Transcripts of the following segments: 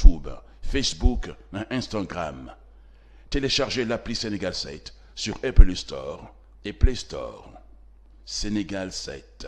YouTube, Facebook et Instagram. Téléchargez l'appli Sénégal 7 sur Apple Store et Play Store. Sénégal 7,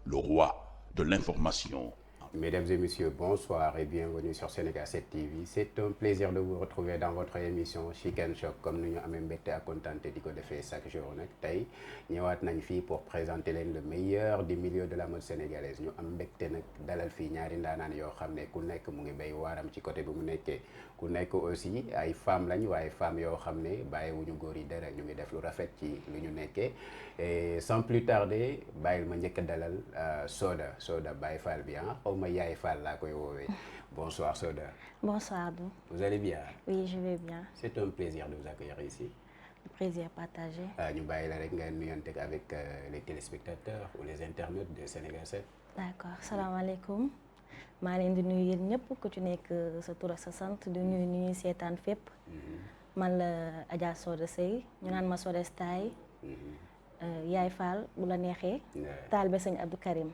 le roi de l'information. Mesdames et messieurs, bonsoir et bienvenue sur Sénégal 7 TV. C'est un plaisir de vous retrouver dans votre émission Chic and Choc comme nu ñu amee mbégte ak kontaante di ko defee chaque jour nag tey ñëwaat nañ fii pour présenter leen le meilleur du milieu de la mode sénégalaise ñu am mbégte nag dalal fii ñaari ndaanaan yoo xam ne ku nekk mu ngi béy waaram ci côté bi mu nekkee ku nekk aussi ay femmes lañ waaye femmes yoo xam ne bàyyiwuñu góor yi dara ñu ngi def lu rafet ci lu ñu nekkee et sans plus tarder bàyyil ma njëkk a dalal Soda Baye Fall bi ma Yaay Fall laa koy woowee. Bonsoir Soda. Bonsoir Dou. Vous allez bien? Oui, je vais bien. C'est un plaisir de vous accueillir ici. Le plaisir partagé. ñu bàyyi la rek nga nuyonteeg avec les téléspectateurs ou les internautes de Sénégal 7. D'accord, salaamaaleykum maa leen di nuyu yéen ñëpp ku ci nekk sa tur ak sa sant di nuyu ni ñuy seetaan fépp. Man la Adja Soda Seye ñu naan ma Soda Style. Yaay Fall bu la neexee. taalibe Sëñ Abdou Karim.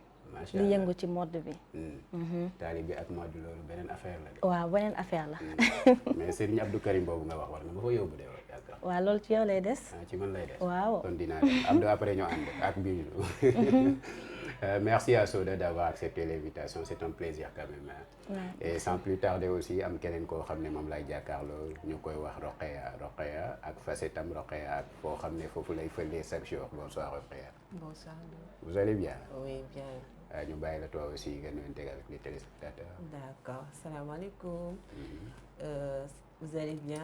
li yëngu ci mode bi. taalibe bi ak mode loolu beneen affaire la de. waaw beneen affaire la. mais Serigne Abdou Karim boobu nga wax war nga ma ko yóbbu de yaakaar. waaw loolu ci yow lay des. ci man lay des. waaw kon dinaa dem Abdou après ñoo ànd ak bii. Merci à Soda d'avoir accepté l'invitation, c'est un plaisir quand même. Et sans plus tarder aussi am keneen koo xam ne moom lay jàkkaarloo ñu koy wax Rokhaya ak facette am Rokhaya ak foo xam ne foofu lay fëlee chaque jour. Bonsoir Rokhaya. Bonsoir. Vous allez bien? Oui, bien. ñu bàyyi la toi aussi nga nuyonteeg avec les téléspectateurs. D'accord. Salam alaikum. Vous allez bien?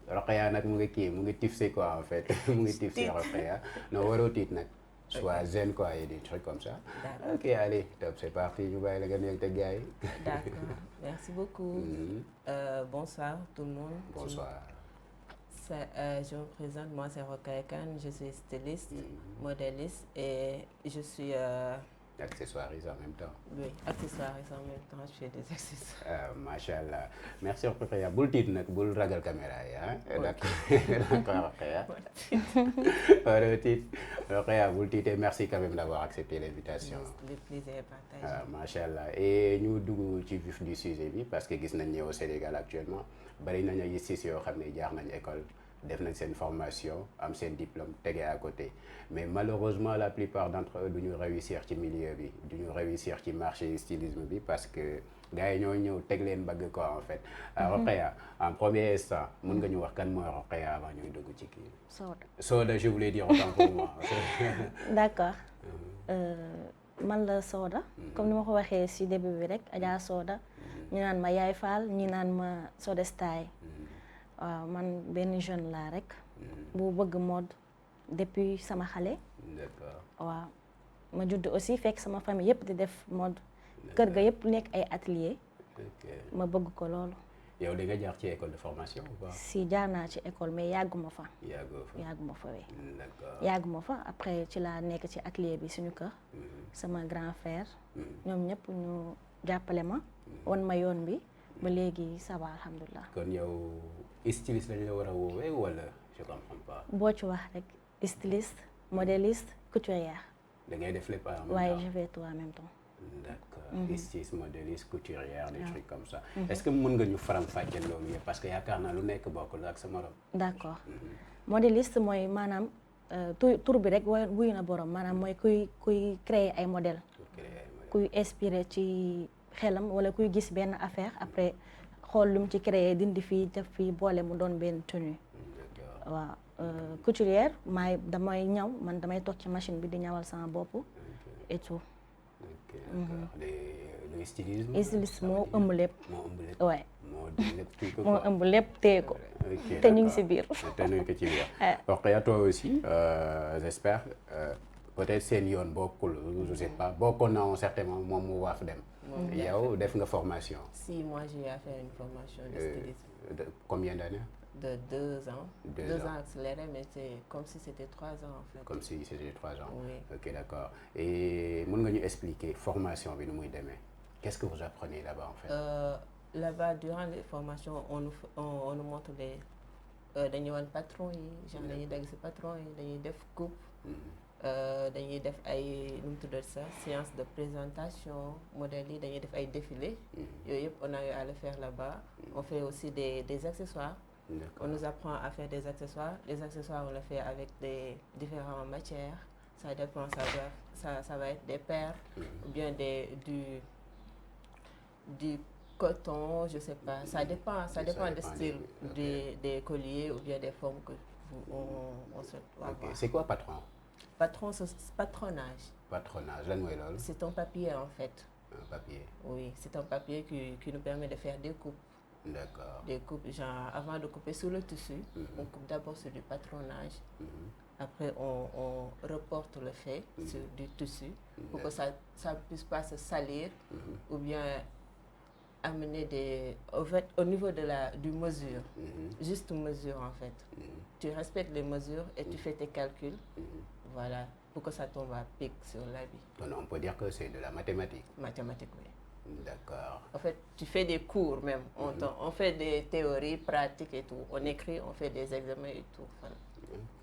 Rokhaya nag mu ngi tifsé quoi en fait mu ngi tifsé Rokhaya non waroo tiit nag. Soit zen quoi et des trucs comme ça. D'accord. Ok, allez, top, c'est parti. Je vais aller gagner avec tes gars. D'accord, merci beaucoup. Bonsoir tout le monde. Bonsoir. Je me présente, moi c'est Rokhaya Kane, je suis styliste, modéliste et je suis... accessoirise en même temps. Oui, accessoirise en même temps, je fais des accessoires. Machallah. Merci Rokhaya. Bul tiit nag bul ragal caméra yi d'accord Rokhaya. Voilà tiit Rokhaya bul tiit et merci quand même d'avoir accepté l'invitation. Le plaisir est partagé. Machallah et ñu dugg ci vif du sujet bi parce que gis nañ ne au Sénégal actuellement bari nañ ay sis yoo xam ne jaar nañ école. Def nañ seen formation am seen diplôme tege à côté mais malheureusement la plupart d'entre eux duñu réussir ci milieu bi duñu réussir ci marché stylisme bi parce que gars yi ñoo ñëw teg leen bëgg quoi en fait. Rokhaya en premier instant mën nga ñu wax kan mooy Rokhaya avant ñuy dugg ci kii. Soda je voulais dire autant pour moi. D'accord. Man la Soda. Comme ni ma ko waxee ci début bi rek Adja Soda. ñu naan ma Yaay Fall ñu naan ma Soda Style. waaw man benn jeune laa rek bu bëgg mode depuis sama xale. D'accord. waaw ma judd aussi fekk sama famille yëpp di def mode kër ga yëpp nekk ay atelier ma bëgg ko loolu. yow da nga jaar ci école de formation ou pas? Si jaar naa ci école mais yàgguma fa. yàgguma fa oui. D'accord. yàgguma fa après ci laa nekk ci atelier bi suñu kër. sama grand frère. ñoom ñëpp ñu jàppale ma. wan ma yoon bi ba léegi ça va alhamdulilah. kon yow. Styliste lañ la war a woowee wala je comprends pas. boo ci wax rek styliste modéliste couturière. da ngay def lépp en même temps. waaye je fais tout en même temps. D'accord. Styliste modéliste couturière des trucs comme ça. Est-ce que mën nga ñu faram-fàcceel loolu yëpp parce que yaakaar naa lu nekk bokkul ak sa morom. D'accord. Modéliste mooy maanaam tur bi rek wuyu na borom maanaam mooy kuy créer ay modèle. kuy inspiré ci xelam wala kuy gis benn affaire après. xool lu mu ci créé dindi fii def fii boole mu doon benn tenue. waaw couturière damay ñaw man damay toog ci machine bi di ñawal sama bopp et tout. le stylisme. styliste moo ëmb lépp. waay moo ëmb lépp téye ko. te ñu ngi si biir. te ñu ngi ci biir. Rokhaya toi aussi j'espère peut-être seen yoon bokkul je sais pas bokkoon na un certain moment moom mu waaf dem. yow def nga formation. Si, moi j'ai fait une formation de stylisme. Combien d'années? De 2 ans. 2 ans accélérés, mais c'est comme si c'était 3 ans en fait. Comme si c'était 3 ans. Oui. Ok, d'accord. Et mën nga ñu expliquer formation bi nu muy demee. Qu'est-ce que vous apprenez là-bas en fait? Là-bas, durant les formations, on nous montre les dañuy wan patron yi, genre dañuy dagg ci patron yi, dañuy def coupe. dañuy def ay nu mu tuddati ça séance de présentation modèles yi dañuy def ay défilés. yooyu yëpp on a eu à le faire là-bas. On fait aussi des accessoires. On nous apprend à faire des accessoires. Les accessoires, on le fait avec des différentes matières. Ça dépend, ça va être des perles ou bien du coton, je sais pas. Ça dépend du style des colliers ou bien des formes que on se va voir. C'est quoi patron? Patron, c'est patronage. Patronage, lan mooy loolu? C'est un papier en fait. Un papier. Oui, c'est un papier qui nous permet de faire des coupes. D'accord. Des coupes, genre avant de couper sur le tissu, on coupe d'abord sur du patronage. Après, on reporte le fait sur du tissu pour que ça ne puisse pas se salir ou bien amener au niveau du mesure, juste mesure en fait. Tu respectes les mesures et tu fais tes calculs, voilà, pour que ça tombe à pic sur l'habit. Donc on peut dire que c'est de la mathématique. Mathématique, oui. D'accord. En fait, tu fais des cours même. On fait des théories, pratiques et tout. On écrit, on fait des examens et tout. Voilà.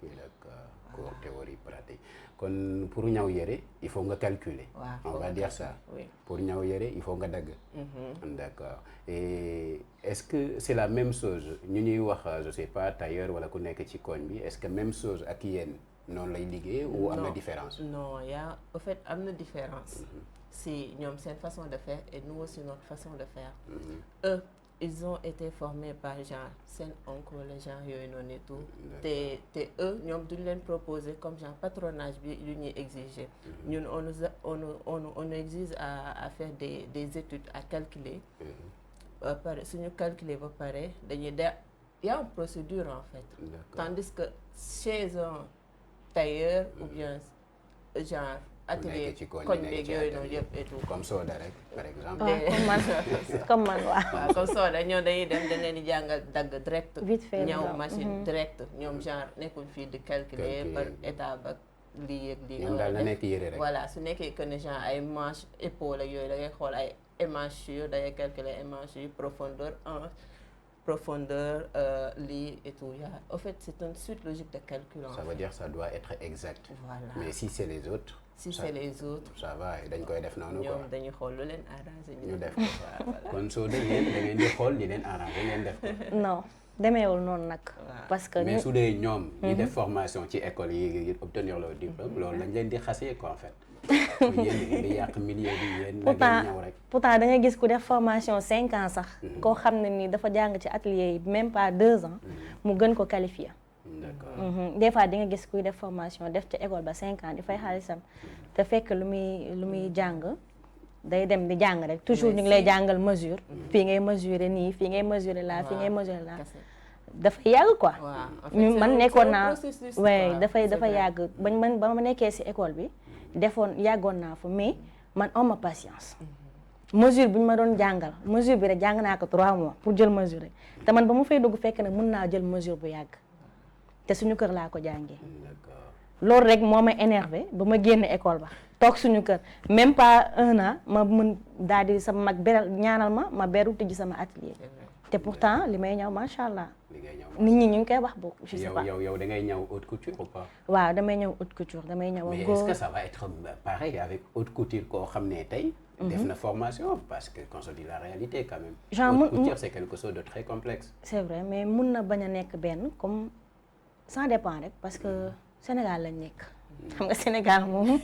Ok, d'accord. Cours, théorie, pratique. Kon pour ñaw yére, il faut nga calculer. On va dire ça. Oui. Pour ñaw yére, il faut nga dagg. D'accord. Et est-ce que c'est la même chose ñu ñuy wax je sais pas tailleur wala ku nekk ci koñ bi, est-ce que même chose ak yéen noonu lay liggéey ou am na différence? Non, en fait am na différence. Si ñoom seen façon de faire et nous aussi notre façon de faire. Eux, ils ont été formés par genre seen oncle les gens yooyu noonu et tout. te eux ñoom duñ leen proposer comme genre patronage bi lu ñuy exiger. Ñun on nous exige à faire des études à calculer. Pare suñu calculer ba pare dañuy y a une procédure en fait. Tandis que chez un tailleur ou bien genre atelier koñ beeg yooyu noonu yëpp et tout. Comme Soda rek par exemple. comme man waaw. waaw comme Soda ñoom dañuy dem dañ leen di jàngal dagg direct. vite fait ñëw machine direct ñoom genre nekkul fii di calculer par étape ak lii yëg lii. ñoom daal na nekk yére rek. voilà su nekkee que ne genre ay manche épaule ak yooyu da ngay xool ay émanchure da ngay calculer émanchure profondeur profondeur, lits et tout. En fait, c'est une suite logique de calcul. Ça veut dire que ça doit être exact. Voilà. Mais si c'est les autres, c'est les autres. Ça va, dañ koy def noonu quoi. ñoom dañuy xool lu leen arrangé. ñu def ko kon soo demee da ngeen di xool li leen arrangé ngeen def ko. non demeewul noonu nag. parce que mais su dee ñoom. ñi def formation ci école yi obtenir leur diplôme loolu lañ leen di xasee quoi en fait. yéen di yàq milieu bi yéen. pourtant da ngay gis ku def formation 5 ans sax. koo xam ne nii dafa jàng ci atelier yi même pas 2 ans. mu gën ko qualifié. d'accord des fois di nga gis kuy def formation def ci école ba 5 ans di fay xaalisam te fekk lu muy jàng day dem di jàng rek toujours ñu ngi lay jàngal mesure. fii ngay mesurer nii fii ngay mesurer là fii ngay mesurer là. dafa yàgg quoi. ñu man nekkoon naa waaye dafa yàgg ba ma nekkee ci école bi. yàggoon naa fa mais man am patience. mesure bu ñu ma doon jàngal mesure bi rek jàng naa ko 3 mois pour jël mesure rek te man ba mu fay dugg fekk nag mën naa jël mesure bu yàgg te suñu kër laa ko jàngee. loolu rek moo ma énervé ba ma génn école ba toog suñu kër même pas 1 an ma mën daal di sama mag beral ñaanal ma beru tijji sama atelier te pourtant li may ñëw macha allah. nit ñi ñu ngi koy wax boobu. je sais pas yow da ngay ñëw haute couture ou pas. waaw damay ñëw haute couture damay ñëw. mais est-ce que ça va être pareil avec haute couture koo xam ne tey. def na formation parce que quand on dit la réalité quand même. genre haute couture c'est quelque chose de très complexe. c'est vrai mais mun na bañ a nekk benn comme ça dépend rek parce que Sénégal lañ nekk. xam nga Sénégal moom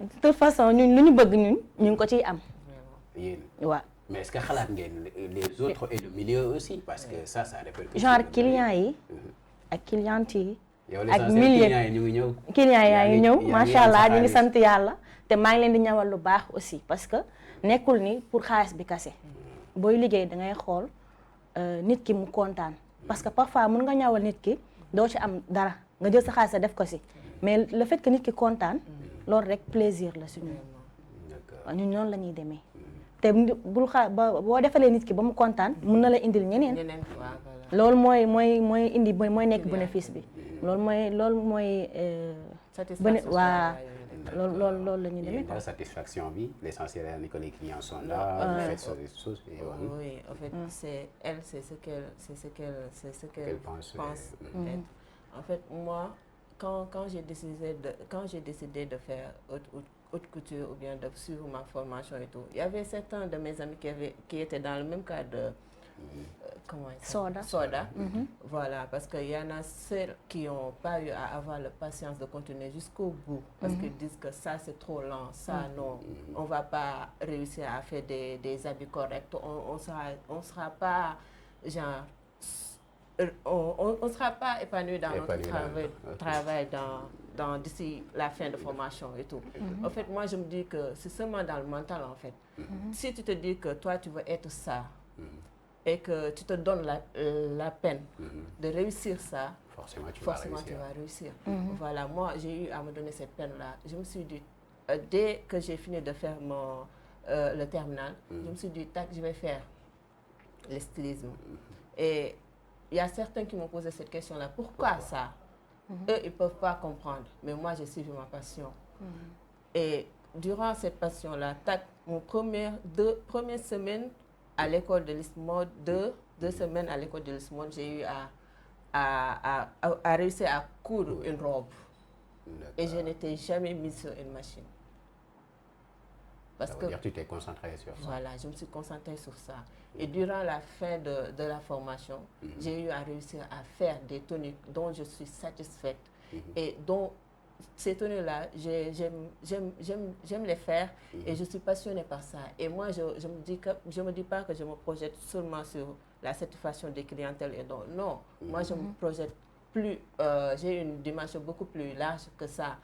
de toute façon ñun lu ñu bëgg ñun ñu ngi ko ciy am. yéen waaw. mais est-ce que xalaat ngeen les autres et le milieu aussi parce que ça répercute. genre clients yi ak clientes yi. ak milieu clients yi ñu ngi ñëw. clients yaa ngi ñëw macha allah ñu ngi sant yàlla te maa ngi leen di ñawal lu baax aussi parce que nekkul ni pour xaalis bi kase. booy liggéey da ngay xool nit ki mu kontaan parce que parfois mën nga ñawal nit ki doo ci am dara nga jël sa xaalis def ko si mais le fait que nit ki kontaan loolu rek plaisir la suñu. waaw ñun noonu la ñuy demee. te bul boo defalee nit ki ba mu kontaan mën na la indil ñeneen loolu mooy indi mooy nekk bénéfice bi loolu mooy waa loolu la ñuy demee la satisfaction bi l'essentiel est que les clients sont là vous faites ces choses oui en fait c'est ce qu'elle pense en fait moi quand j'ai décidé de faire haute couture ou bien de suivre ma formation et tout, il y avait certains de mes amis qui étaient dans le même cas de Soda. Voilà, parce qu'il y en a ceux qui n'ont pas eu à avoir la patience de continuer jusqu'au bout, parce qu'ils disent que ça c'est trop lent, ça non, on va pas réussir à faire des habits corrects, on sera pas genre on sera pas épanoui dans notre travail dans d'ici la fin de formation et tout. En fait, moi je me dis que c'est seulement dans le mental en fait. Si tu te dis que toi tu veux être ça, et que tu te donnes la peine de réussir ça, forcément tu vas réussir. Voilà, moi j'ai eu à me donner cette peine-là. Je me suis dit, dès que j'ai fini de faire le terminal, je me suis dit, tac, je vais faire le stylisme. Et il y a certains qui m'ont posé cette question-là, pourquoi ça? Eux, ils ne peuvent pas comprendre, mais moi j'ai suivi ma passion. Et durant cette passion-là, tac, mon première semaine à l'école de l'ISMOD, deux semaines à l'école de l'ISMOD, j'ai eu à réussir à coudre une robe. Et je n'étais jamais mise sur une machine. Ça veut dire que tu t'es concentrée sur ça. Voilà, je me suis concentrée sur ça. Et durant la fin de la formation, j'ai eu à réussir à faire des tenues dont je suis satisfaite et dont ces tenues-là, j'aime les faire et je suis passionnée par ça. Et moi, je me dis pas que je me projette seulement sur la satisfaction des clientèles et donc non. Moi, je me projette plus, j'ai une dimension beaucoup plus large que ça.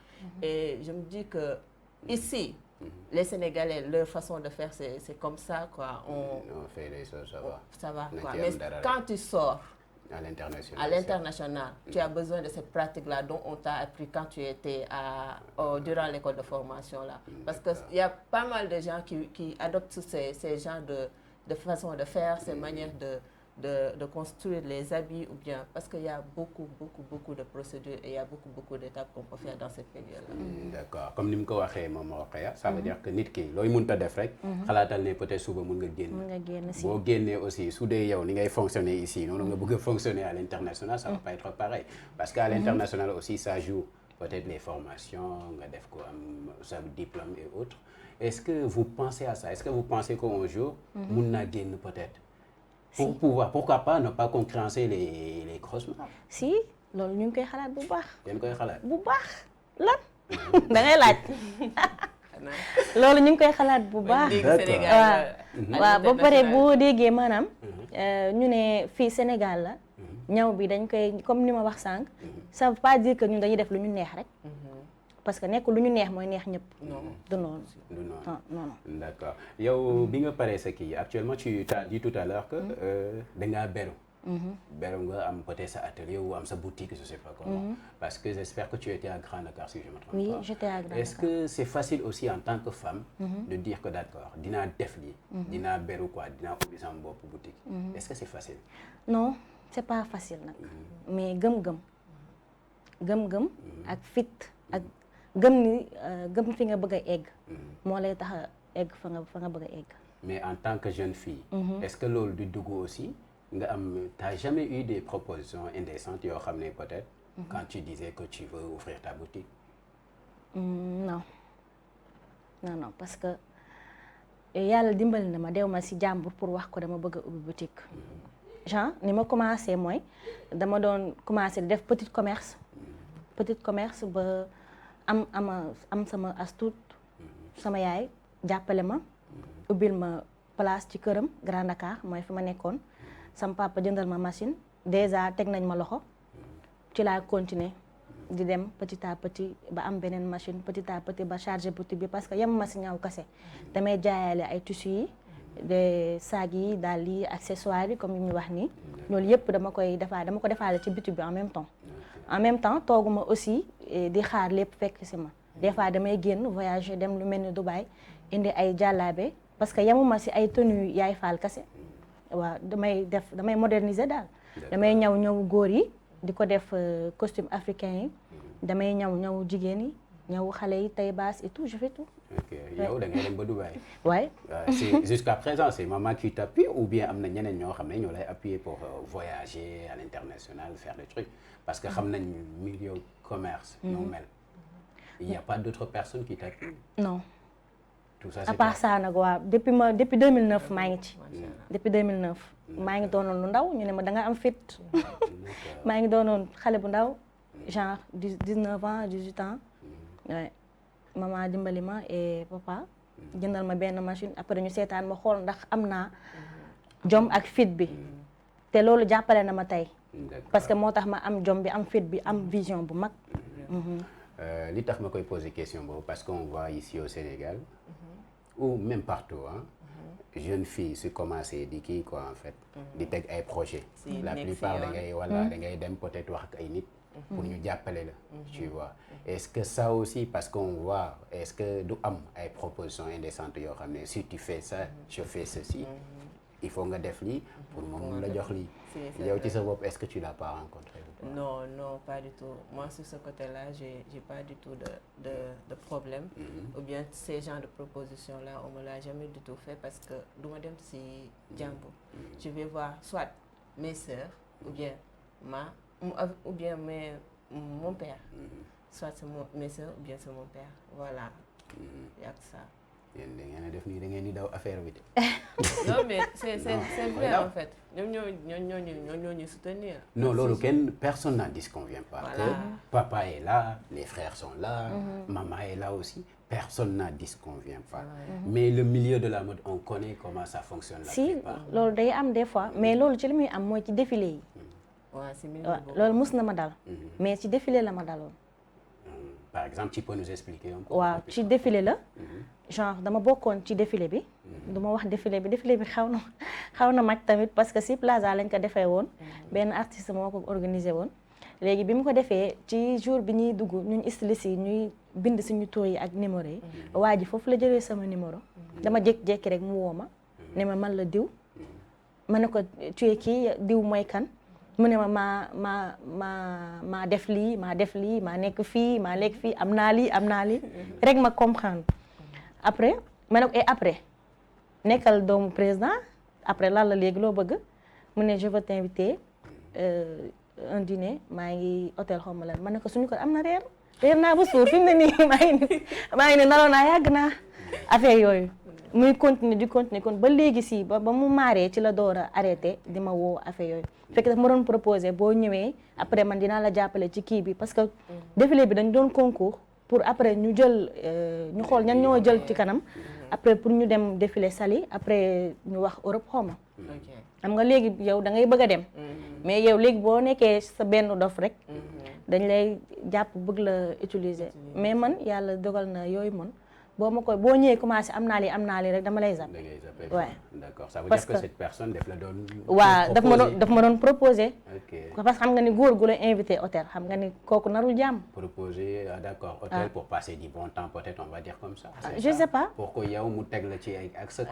Et je me dis que ici, les Sénégalais, leur façon de faire, c'est comme ça, quoi. On fait les choses, ça va. Quoi. Mais quand tu sors à l'international, tu as besoin de cette pratique-là dont on t'a appris quand tu étais durant l'école de formation là. Parce qu'il y a pas mal de gens qui adoptent ces genres de façons de faire, ces manières de construire les habits ou bien parce qu'il y a beaucoup de procédures et il y a beaucoup d'étapes qu'on peut faire dans cette période-là. D'accord. Comme ni mu ko waxee moom Rokhaya, ça veut dire que nit ki looy mënta def rek xalaatal ne peut-être suba mën nga génn. Boo génnee aussi su dee yow ni ngay fonctionner ici noonu nga bëgg a fonctionner à l'international, ça va pas être pareil. Parce qu'à l'international aussi ça joue peut-être les formations, nga def ko am sa diplôme et autres. Est-ce que vous pensez à ça? Est-ce que vous pensez qu'un jour mën naa génn peut-être? Pour pouvoir, pourquoi pas ne pas concurrencer les grosses marques? Si, loolu ñu ngi koy xalaat bu baax. Yéen koy xalaat bu baax lan da ngay laaj. Loolu ñu ngi koy xalaat bu baax. waaw ba pare boo déggee maanaam ñu ne fii Sénégal la ñaw bi dañ koy comme ni ma wax sànq ça veut pas dire que ñun dañuy def lu ñu neex rek. Parce que nekk lu ñu neex mooy neex ñëpp. du noonu. non. D'accord. Yow bi nga paree sa kii actuellement tu as dit tout à l'heure que da ngaa beru. Beru nga am peut-être sa atelier ou am sa boutique, je sais pas comment. Parce que j'espère que tu étais à Grand Dakar si je me trompe pas. Oui, j'étais à Grand Dakar. Est-ce que c'est facile aussi en tant que femme de dire que d'accord dinaa def lii dinaa beru quoi dinaa ubbi sama bopp boutique. Est-ce que c'est facile? Non, c'est pas facile nag. Mais gëm-gëm ak fit ak gëm fi nga bëgg a egg moo lay tax a egg fa nga bëgg a egg. Mais en tant que jeune fille est-ce que loolu du dugg aussi nga am t'as jamais eu des propositions indécentes yoo xam ne peut-être quand tu disais que tu veux ouvrir ta boutique? Non parce que yàlla dimbali na ma dew ma ci jàmbur pour wax ko dama bëgg a ubbi boutique. genre ni ma commencé mooy dama doon commencé di def petit commerce ba am sama astuut sama yaay jàppale ma ubbil ma place ci këram Grand Dakar mooy fi ma nekkoon sama papa jëndal ma machine déjà teg nañ ma loxo ci laa continuer di dem petit à petit ba am beneen machine petit à petit ba charger boutique bi parce que yem ma si ñaw kase damay jaayaale ay tissus yi des sacs yi daal yi accessoires yi comme yi ñu wax nii loolu yëpp dama ko defaale ci boutique bi en même temps tooguma aussi di xaar lépp fekk si ma des fois damay génn voyager dem lu mel ni Dubaï indi ay jàllaabe parce que yemuma si ay tenues yaay faal kase waaw damay moderniser daal damay ñaw góor yi di ko def costume africain yi damay ñaw jigéen yi ñëw xale yi taille basse et tout je fais tout. ok yow da ngay dem ba Dubaï. Ouais. C'est jusqu'à présent c'est maman qui t'appuie ou bien am na ñeneen ñoo xam ne ñoo lay appuyer pour voyager à l'international faire des trucs parce que xam nañ milieu commerce. ñoo mel. Il n'y a pas d'autres personnes qui t'appuient. Non. Tout ça à c'est part ça nag waaw depuis 2009 maa ngi ci. depuis 2009. maa ngi doonoon lu ndaw ñu ne ma da nga am fit. maa ngi doonoon xale bu ndaw genre 19 ans 18 ans. Ouais. Maman dimbali ma et papa jëndal ma benn machine après ñu seetaan ma xool ndax am naa jom ak fit bi te loolu jàppale na ma tey parce que moo tax ma am jom bi am fit bi am vision bu mag. li tax ma koy poser question boobu parce qu'on voit ici au Sénégal ou même partout jeune fille su commencé di kii quoi en fait di teg ay projets la plupart da ngay dem peut-être wax ak ay nit pour ñu jàppale la tu vois est-ce que ça aussi parce qu'on voit est-ce que du am ay propositions indécentes yoo xam ne si tu fais ça je fais ceci il faut nga def lii pour moom la jox lii yow ci sa bopp est-ce que tu l'as pas rencontré non pas du tout moi sur ce côté-là j'ai pas du tout de problème ou bien ces genres de propositions là on me l'a jamais du tout fait parce que du ma dem si jàmbur je vais voir soit mes sœurs ou bien mon père soit c'est mes sœurs ou bien c'est mon père voilà y'a que ça. yéen da ngeen a def nii da ngeen di daw affaire bi de. non mais c'est vrai en fait ñoom ñoo ñu soutenir. non loolu personne n'en disconvient pas. Voilà. Que papa est là les frères sont là. Maman est là aussi personne n'en disconvient pas. Mais le milieu de la mode on connaît comment ça fonctionne la plupart. Si loolu day am des fois mais loolu ci li muy am mooy ci défilé yi. waaw si loolu mus na ma dal. mais ci défilé la ma daloon. Par exemple tu peux nous expliquer un peu. waaw ci défilé la. genre dama bokkoon ci défilé bi. du ma wax défilé bi xaw na mag tamit parce que si plaza lañ ko defee woon. benn artiste moo ko organisé woon. léegi bi mu ko defee ci jour bi ñuy dugg ñun styliste yi ñuy bind suñu tur yi ak numéro yi. waa ji foofu la jëlee sama numéro. dama jékki-jékki rek mu woo ma. ne ma man la diw. ma ne ko tu es kii diw mooy kan. mu ne ma maa def lii maa nekk fii am naa lii rek ma comprendre après ma ne ko et après nekkal doomu président après lan la léegi loo bëgg mu ne je veux t'inviter un dîner maa ngi hôtel xaw ma lan ma ne ko suñu ko am na reer naa ba suur fi mu ne nii maa ngi ne naroon naa yàgg naa affaire yooyu muy continuer kon ba léegi si ba mu maaree ci la door a arrêté di ma woo affaire yooyu fekk daf ma doon proposé boo ñëwee après man dinaa la jàppale ci kii bi parce que défilé bi dañ doon concours pour après ñu jël ñu xool ñan ñoo jël ci kanam après pour ñu dem défilé Saly après ñu wax Europe xawma xam nga léegi yow da ngay bëgg a dem mais yow léegi boo nekkee sa benn dof rek dañ lay jàpp bëgg la utiliser mais man yàlla dogal na yooyu man boo ñëwee commencé am naa lii rek dama lay zapp. Ouais. D'accord, ça veut dire que cette personne daf la doon. waaw daf ma doon proposé. Ok parce que xam nga ni góor gu la invité hôtel xam nga ni kooku narul jàmm. Proposé d'accord hôtel pour passer du bon temps peut-être on va dire comme ça. Je sais pas. pour que yow mu teg la ci ay ak sa.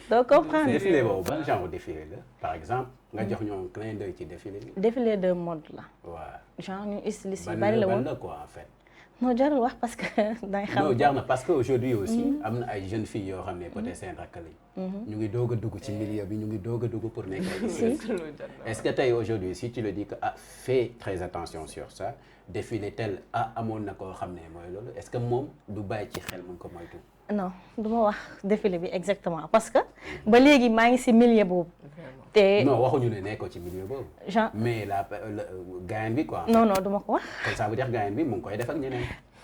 doo comprendre. défilé boobu ban genre défilé la par exemple nga jox ñoom clin d'œil ci défilé bi. défilé de mode la. waaw genre ñu styliste yi bari la woon ban la quoi en fait. non jarul wax parce que dangay xam. non jar na parce que aujourd'hui aussi am na ay jeunes filles yoo xam ne peut-être seen rakk lañ. ñu ngi doog a dugg ci milieu bi ñu ngi doog a dugg pour nekk ay. est-ce que tey aujourd'hui si tu le dis que fais très attention sur ça défilé tel amoon na koo xam ne mooy loolu est-ce que moom du bàyyi ci xel mu ko moytu. non du ma wax défilé bi exactement parce que ba léegi maa ngi ci milieu boobu. te non waxuñu ne nekkoo ci milieu boobu. genre mais la gaañ bi quoi. non du ma ko wax. comme ça veut dire gaañ bi mu ngi koy def ak ñeneen.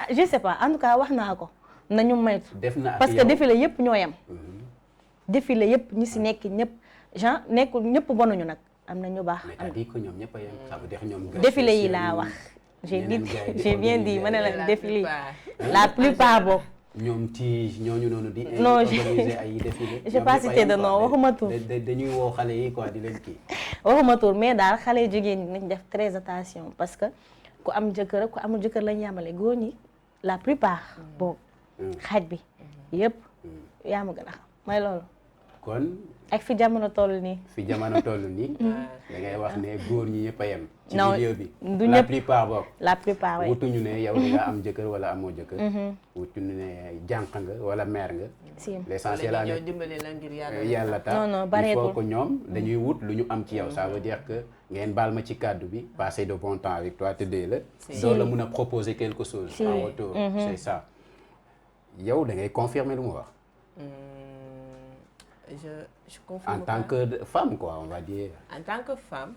je sais pas en tout cas wax naa ko nañu maytu. def na ak parce que défilé yëpp ñoo yem. défilé yëpp ñi ci nekk ñëpp genre nekkul ñëpp bonuñu nag am na ñu baax. mais t'as dit que ñoom ñëpp a yem ça veut dire ñoom. défilé yi laa wax. j'ai bien dit ma ne la défilé la plupart boobu. ñoom ci ñooñu noonu di. non organiser ay défilé. j'ai pas cité de nom waxuma tur. dañuy woo xale yi quoi di leen kii. waxuma tur mais daal xale jigéen ñi nañ def très attention parce que ku am jëkkër ak ku amul jëkkër lañ yamale góor ñi la plupart. boobu xaaj bi yëpp yaa ma gën a xam mooy loolu. kon ak fi jamono toll nii. fi jamono toll nii. da ngay wax ne góor ñi ñëpp a yem. ci non milieu bi du la ñëpp plupart bokk. la plupart oui. wutuñu ne yow di nga am jëkkër wala amoo jëkkër. wutuñu ne jànq nga wala mère nga. si l'essentiel wala la ñoo dimbali la ngir yàlla tax. non il bareetul. faut que ñoom dañuy wut lu ñu am ci yow. ça veut dire que ngeen baal ma ci kàddu bi passer de bon temps avec toi tëddee la. doo la mun a proposer quelque chose. Si. en retour c'est ça. yow da ngay confirmer lu mu wax. Je confirme en tant que femme quoi on va dire. En tant que femme,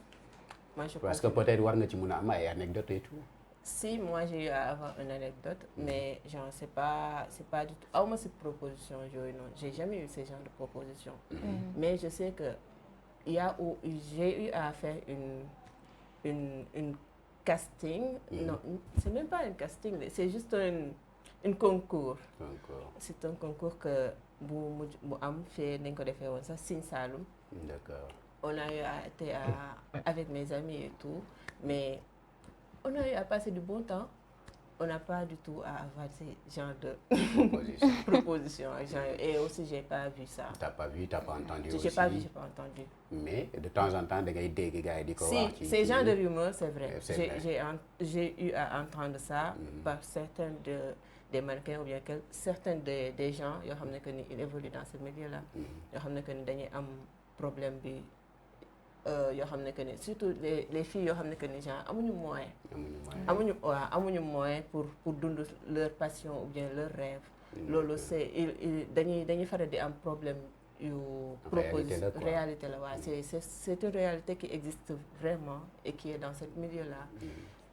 moi je parce que confirme. peut-être war nga ci mun a am ay anecdotes et tout. Si, moi j'ai eu à avoir une anecdote, mais genre c'est pas du tout. Ah, moi c'est proposition, non, j'ai jamais eu ce genre de proposition. Mais je sais que il y a où j'ai eu à faire une casting. Non, c'est même pas un casting, c'est juste un concours. C'est un concours que bu am fait nañ ko defee woon sax Sine Saloum. D'accord. On a eu à été avec mes amis et tout, mais on a eu à passer du bon temps. On n'a pas du tout à avoir ce genre de proposition. Et aussi, j'ai pas vu ça. T'as pas vu, t'as pas entendu J'ai aussi. pas vu, j'ai pas entendu. Mais de temps en temps, da ngay dégg gars yi di ko wax. Si, ces genres de rumeurs, c'est vrai. C'est vrai. J'ai eu à entendre ça par certains des mannequins ou bien certains des gens yoo xam ne que ni ils évoluent dans ce milieu-là. yoo xam ne que ni dañuy am problème bi yoo xam ne que ni surtout les filles yoo xam ne que ni genre amuñu moyen. amuñu moyen pour dund leur passion ou bien leur rêve. loolu c'est dañuy faral di am problème yu. proposition réalité la waaw c'est une réalité qui existe vraiment et qui est dans ce milieu-là.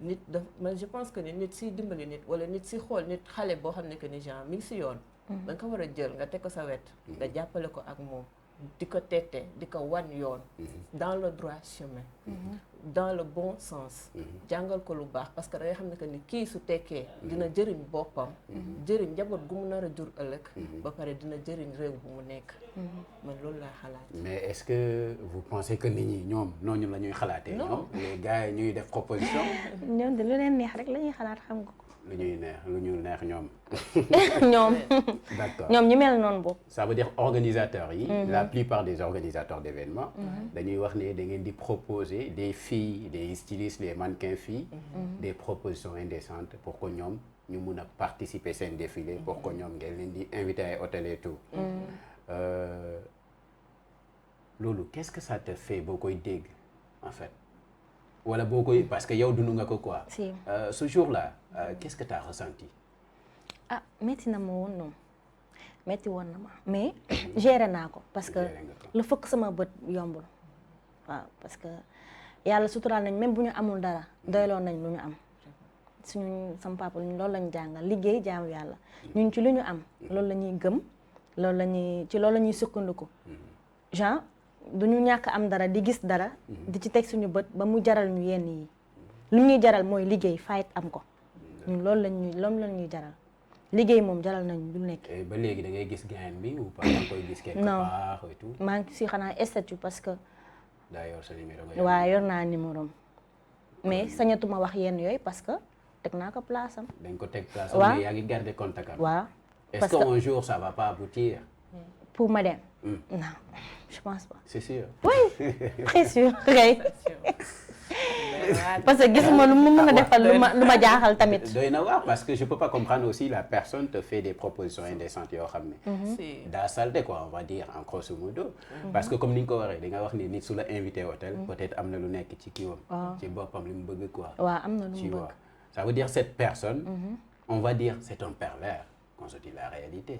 nit man je pense que ni nit si dimbali nit wala nit si xool nit xale boo xam ne que ni genre mi ngi si yoon. da nga ko war a jël nga teg ko sa wet. nga jàppale ko ak moom. di ko tette di ko wan yoon. dans le droit chemin. dans le bon sens. jàngal ko lu baax parce que da ngay xam ne que ni kii su tekkee. dina jëriñ boppam. jëriñ njaboot gu mu nar a jur ëllëg. ba pare dina jëriñ réew bu mu nekk. man loolu laa xalaat. mais est-ce que vous pensez que nit ñi ñoom noonu la ñuy xalaatee. non les gars yi ñuy def proposition. ñoom de lu leen neex rek la ñuy xalaat xam nga ko. lu ñu neex ñoom. ñoom. D'accord ñoom ñu mel noonu boobu. ça veut dire organisateurs yi. la plupart des organisateurs d'événements. dañuy wax ne da ngeen di proposer des filles des stylistes des mannequins filles. des propositions indécentes pour que ñoom ñu mun a participer seen défilé pour que ñoom ngeen leen di inviter ay hôtel et tout. loolu qu'est-ce que ça te fait boo koy dégg en fait. wala boo koy parce que yow dund nga ko quoi. si ce jour-là qu'est-ce que tu as ressenti. ah métti na ma woon noonu métti woon na ma mais géré naa ko parce que lu fëkk sama bët yombul waaw parce que yàlla suturaal nañ même bu ñu amul dara doyloon nañ lu ñu am suñu sama papa loolu lañu jàngal liggéey jaamu yàlla ñun ci lu ñu am loolu la ñuy gëm loolu la ñuy sukkandiku genre du ñu ñàkk am dara di gis dara di ci teg suñu bët ba mu jaral ñu yenn yi lu ñuy jaral mooy liggéey fayit am ko ñun loolu la ñuy jaral liggéey moom jaral nañu du nekk. ba léegi da ngay gis gain bi ou pas da nga koy gis quelque part et tout. maa ngi si xanaa statut parce que. daa yor sa numéro. waaw yor naa numéro am mais sañatuma wax yenn yooyu parce que teg naa ko place am. dañ ko teg place am mais yaa ngi garder contact am. waaw est-ce que un jour ça va pas aboutir. pour ma dem. non je pense pas. c'est sûr. oui très sûr kay. parce que gisuma lu mu mën a defal lu ma jaaxal tamit. doy na waar parce que je peux pas comprendre aussi la personne te fait des propositions indécentes yoo xam ne. daa salte quoi on va dire en grosso modo. parce que comme ni nga ko waxee da nga wax ni nit su la invité hôtel. peut-être am na lu nekk ci kiiwam. ci boppam li mu bëgg quoi. waaw am na lu mu bëgg. ça veut dire cette personne. on va dire c'est un pervers qu'on se dit la réalité.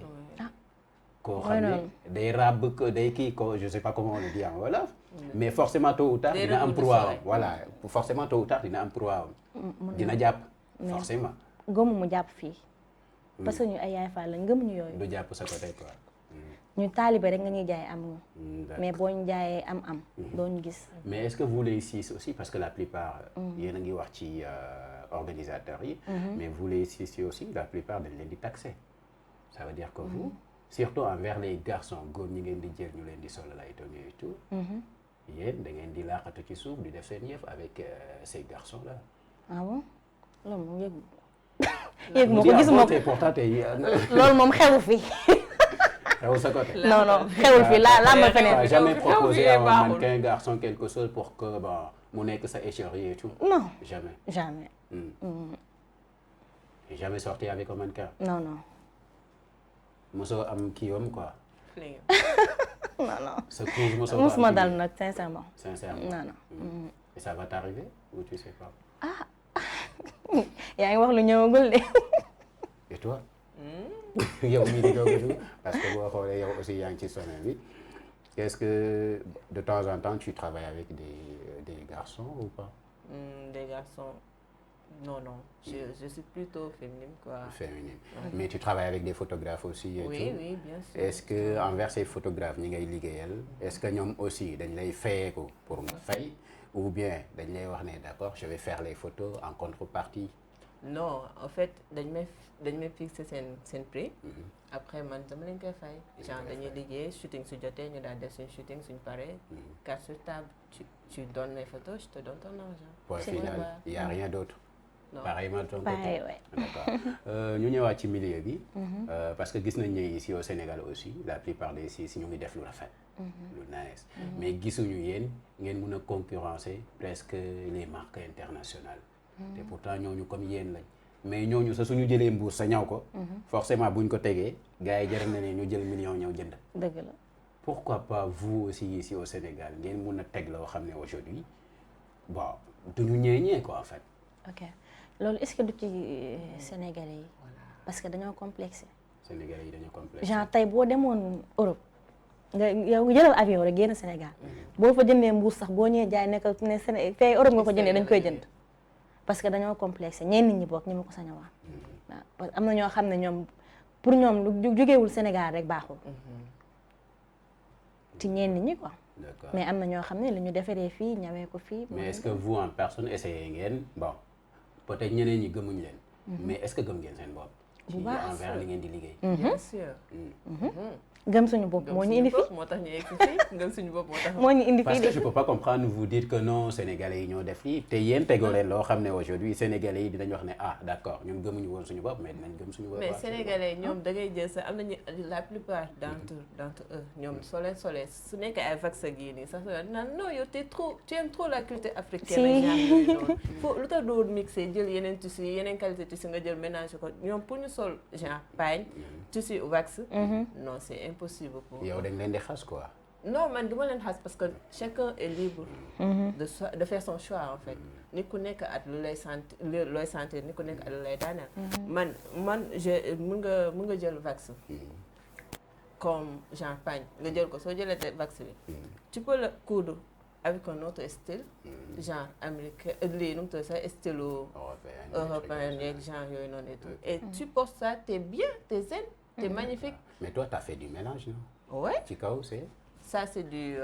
koo xam ne day ràbb ko day kii ko je sais pas comment on le dit en wolof. mais forcément tôt ou tard dina am proie voilà forcément tôt ou tard dina am proie dina jàpp forcément. gëmu mu jàpp fii. parce que ñu ay yaay faal lañ gëmuñu yooyu. du jàpp sa côté quoi. ñu taalibe rek nga ñuy jaay am ñu. mais boo ñu jaayee am. doo ñu gis. mais est-ce que vous les six aussi parce que la plupart. yéen a ngi wax ci organisateurs yi. mais vous les six aussi la plupart dañ leen di taxer. ça veut dire que vous. surtout envers les garçons góor ñi ngeen di jël ñu leen di solo lay tenue et tout. yéen da ngeen di laqatu ci suuf di def seen yëf avec ces garçons là. ah bon loolu moom yëg moo ko gisuma ko pourtant tey loolu moom xewu fi. xewul sa côté. non non xewul fii laa ma feneen. jamais proposé à un mannequin garçon quelque chose pour que bon mu nekk sa égérie et tout. non jamais. jamais. Jamais sorti avec un mannequin. non non. mosoo am kii yom quoi. non non. sa cruise mosuma dal nag sincèrement. sincèrement. non non. et ça va t'arriver ou tu sais pas. yaa ngi wax lu ñëwagul de. et toi. yow mii di doog a dugg parce que boo xoolee yow aussi yaa ngi ci sommet bi est-ce que de temps en temps tu travailles avec des garçons ou pas. Des garçons non je suis plutôt féminine quoi. Féminine. Mais tu travailles avec des photographes aussi et oui tout. oui bien sûr. Est-ce que envers ces photographes ñi ngay liggéeyal est-ce que ñoom aussi dañ lay fayeeku pour nga fay ou bien dañ lay wax ne d'accord je vais faire les photos en contrepartie. non en fait dañ may fixer seen prix. après man dama leen koy fay. genre dañuy liggéey shooting su jotee ñu daal def suñ shooting suñ paree. carte sur table tu donnes mes photos je te donne ton argent. Point final il y a rien d'autre. non pareillement de ton côté. pareil ouais. D'accord ñu ñëwaat ci milieu bi. parce que gis nañ ne ici au Sénégal aussi la plupart des si ñu ngi def lu rafet. lu nice. mais gisuñu yéen ngeen mën a concurrencer presque les marques internationales. te pourtant ñooñu comme yéen lañ. mais ñooñu sa suñu jëlee mbuus sa ñaw ko. forcément buñ ko tegee gars yi jar na ne ñu jël million ñëw jënd. dëgg la. pourquoi pas vous aussi ici au Sénégal ngeen mën a teg loo xam ne aujourd'hui bon duñu ñeeñee quoi en fait. ok loolu est-ce que du ci Sénégalais yi. parce que dañoo complexé. Sénégalais yi dañoo complexé. genre tey boo demoon Europe nga yow jëlal avion rek génn Sénégal boo fa jëndee mbuus sax boo ñëwee jaay nekk ne Séné fee Europe nga ko jëndee dañ koy jënd. parce que dañoo complexé ñenn nit ñi bokk ñi ma ko sañ a wax. waaw parce que am na ñoo xam ne ñoom pour ñoom lu jógeewul Sénégal rek baaxul. ci ñenn nit ñi quoi. D'accord. mais am na ñoo xam ne li ñu defaree fii ñawee ko fii. mais est-ce que vous en personne essayé ngeen bon peut-être ñeneen ñi gëmuñ leen. mais est-ce que gëm ngeen seen bopp. bu baax envers li ngeen di liggéey. bien sûr. gëm suñu bopp moo ñu indi fii moo tax ñu egg fii gëm suñu bopp moo tax. moo ñu indi parce fii que je peux pas comprendre vous dites que non sénégalais yi ñoo def lii te yéen tegoo leen loo xam ne aujourd'hui sénégalais yi dinañ wax ne ah d'accord ñun gëmuñu woon suñu bopp mais dinañ gëm suñu bopp. mais sénégalais ñoom da ngay jël sa am nañu la plupart d'entre eux ñoom soo leen solee su nekkee ay vax gii nii sax naan non yow tu aimes trop la culture africaine. Si. genre yooyu noonu faut lu tax doo mixé jël yeneen tissu yeneen qualité tissu nga jël mélange ko ñoom pour ñu sol genre pagne tissu wax. non c'est impossible pour. yow dañ leen di xas quoi. non man du ma leen xas parce que chacun est libre. de faire son choix en fait. ni ku nekk at lu lay sentir ni ku nekk at lu lay daaneel. man je mun nga jël vax. comme genre pagne nga jël ko soo jëlee vax bi. tu peux le coudre avec un autre style. genre américain lii nu mu tudd sax style européen yeeg genre yooyu noonu et tout. et tu portes ça t'es bien t'es zen t'es magnifique. mais toi t'as fait du mélange non. ouais ci kaw c'est. ça c'est du